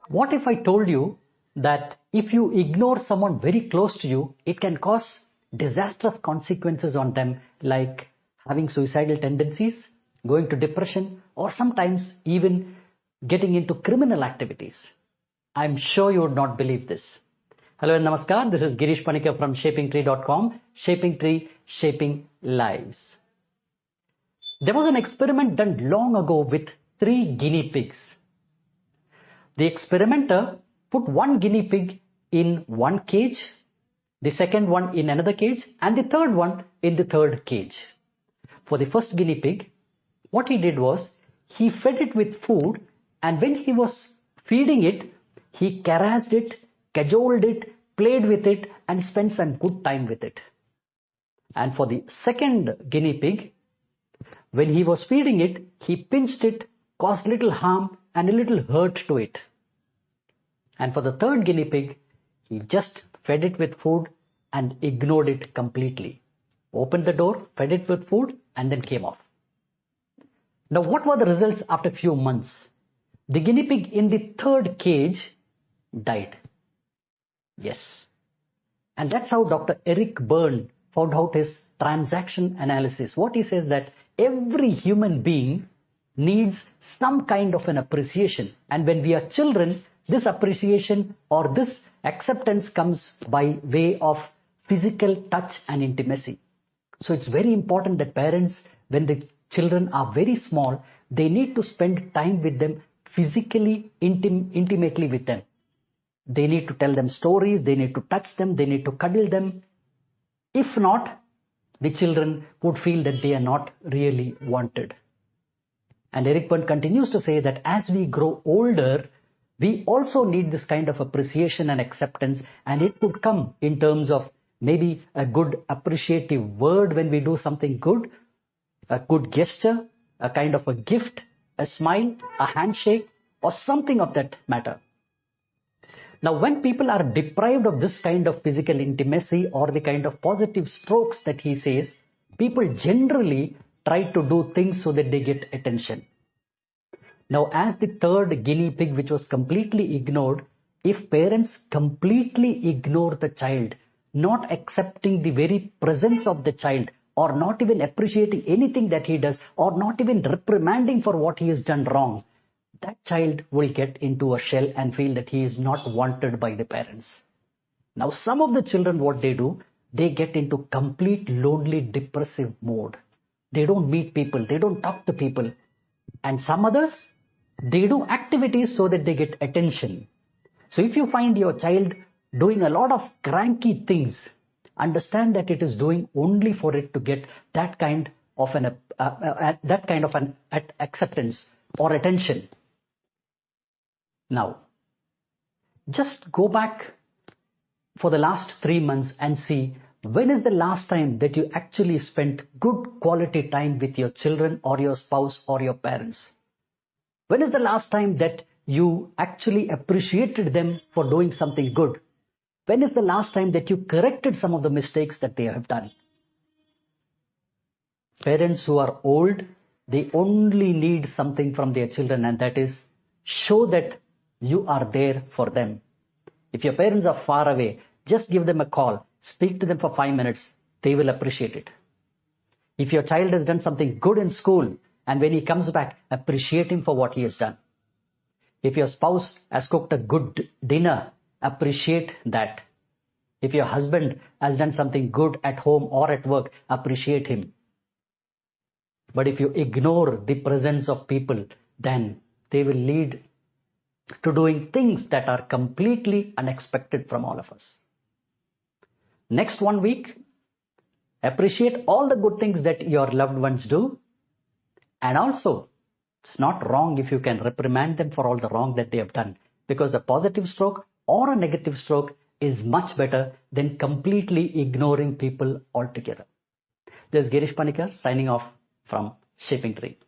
What if I told you that if you ignore someone very close to you, it can cause disastrous consequences on them, like having suicidal tendencies, going to depression, or sometimes even getting into criminal activities? I'm sure you would not believe this. Hello and namaskar. This is Girish Panikar from shapingtree.com. Shaping Tree, Shaping Lives. There was an experiment done long ago with 3 guinea pigs. The experimenter put one guinea pig in one cage, the second one in another cage, and the third one in the third cage. For the first guinea pig, what he did was he fed it with food, and when he was feeding it, he caressed it, cajoled it, played with it, and spent some good time with it. And for the second guinea pig, when he was feeding it, he pinched it, caused little harm and a little hurt to it. And for the third guinea pig, he just fed it with food and ignored it completely. Opened the door, fed it with food, and then came off. Now, what were the results after a few months? The guinea pig in the third cage died. Yes. And that's how Dr. Eric Berne found out his transaction analysis. What he says that every human being needs some kind of an appreciation. And when we are children, this appreciation or this acceptance comes by way of physical touch and intimacy. So it's very important that parents, when the children are very small, they need to spend time with them physically, intimately with them. They need to tell them stories, they need to touch them, they need to cuddle them. If not, the children would feel that they are not really wanted. And Eric Berne continues to say that as we grow older, we also need this kind of appreciation and acceptance, and it could come in terms of maybe a good appreciative word when we do something good, a good gesture, a kind of a gift, a smile, a handshake, or something of that matter. Now, when people are deprived of this kind of physical intimacy or the kind of positive strokes that he says, people generally try to do things so that they get attention. Now, as the third guinea pig, which was completely ignored, if parents completely ignore the child, not accepting the very presence of the child, or not even appreciating anything that he does, or not even reprimanding for what he has done wrong, that child will get into a shell and feel that he is not wanted by the parents. Now, some of the children, what they do, they get into complete lonely, depressive mode. They don't meet people, they don't talk to people. And some others, they do activities so that they get attention. So if you find your child doing a lot of cranky things, understand that it is doing only for it to get that kind of an acceptance or attention. Now, just go back for the last 3 months and see when is the last time that you actually spent good quality time with your children or your spouse or your parents. When is the last time that you actually appreciated them for doing something good? When is the last time that you corrected some of the mistakes that they have done? Parents who are old, they only need something from their children, and that is show that you are there for them. If your parents are far away, just give them a call, speak to them for 5 minutes, they will appreciate it. If your child has done something good in school, and when he comes back, appreciate him for what he has done. If your spouse has cooked a good dinner, appreciate that. If your husband has done something good at home or at work, appreciate him. But if you ignore the presence of people, then they will lead to doing things that are completely unexpected from all of us. Next 1 week, appreciate all the good things that your loved ones do. And also, it's not wrong if you can reprimand them for all the wrong that they have done, because a positive stroke or a negative stroke is much better than completely ignoring people altogether. This is Girish Panikar signing off from Shaping Tree.